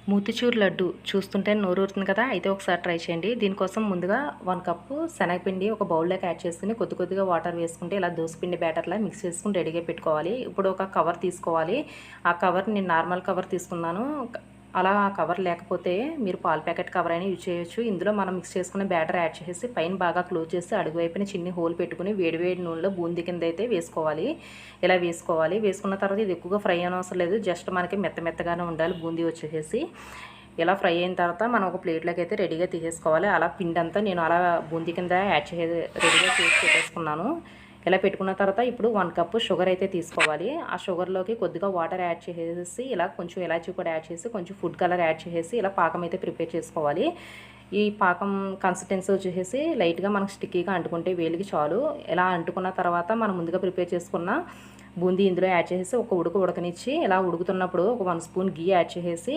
మూతిచూర్ లడ్డు చూస్తుంటే నోరూరుతుంది కదా. అయితే ఒకసారి ట్రై చేయండి. దీనికోసం ముందుగా 1 కప్పు శనగపిండి ఒక బౌల్లోకి యాడ్ చేసుకుని కొద్ది కొద్దిగా వాటర్ వేసుకుంటే ఇలా దోసపిండి బ్యాటర్లా మిక్స్ చేసుకుని రెడీగా పెట్టుకోవాలి. ఇప్పుడు ఒక కవర్ తీసుకోవాలి. ఆ కవర్ నేను నార్మల్ కవర్ తీసుకున్నాను. అలా కవర్ లేకపోతే మీరు పాల ప్యాకెట్ కవర్ అయినా యూజ్ చేయొచ్చు. ఇందులో మనం మిక్స్ చేసుకునే బ్యాటర్ యాడ్ చేసి పైన బాగా క్లోజ్ చేసి అడుగు వైపున చిన్ని హోల్ పెట్టుకుని వేడివేడి నూనెలో బూందీ కింద అయితే వేసుకోవాలి. ఇలా వేసుకోవాలి. వేసుకున్న తర్వాత ఇది ఎక్కువగా ఫ్రై అనవసరం లేదు. జస్ట్ మనకి మెత్తగానే ఉండాలి బూందీ వచ్చేసి. ఇలా ఫ్రై అయిన తర్వాత మనం ఒక ప్లేట్లోకి అయితే రెడీగా తీసేసుకోవాలి. అలా పిండి అంతా నేను అలా బూందీ కింద రెడీగా చేసి పెట్టేసుకున్నాను. ఇలా పెట్టుకున్న తర్వాత ఇప్పుడు 1 కప్పు షుగర్ అయితే తీసుకోవాలి. ఆ షుగర్లోకి కొద్దిగా వాటర్ యాడ్ చేసేసి ఇలా కొంచెం ఇలాచీ కూడా యాడ్ చేసి కొంచెం ఫుడ్ కలర్ యాడ్ చేసేసి ఇలా పాకం అయితే ప్రిపేర్ చేసుకోవాలి. ఈ పాకం కన్సిస్టెన్సీ వచ్చేసి లైట్గా మనకు స్టిక్కీగా అంటుకుంటే వేలికి చాలు. ఇలా అంటుకున్న తర్వాత మనం ముందుగా ప్రిపేర్ చేసుకున్న బూందీ ఇందులో యాడ్ చేసేసి ఒక ఉడకనిచ్చి ఇలా ఉడుకుతున్నప్పుడు ఒక 1 స్పూన్ గీ యాడ్ చేసేసి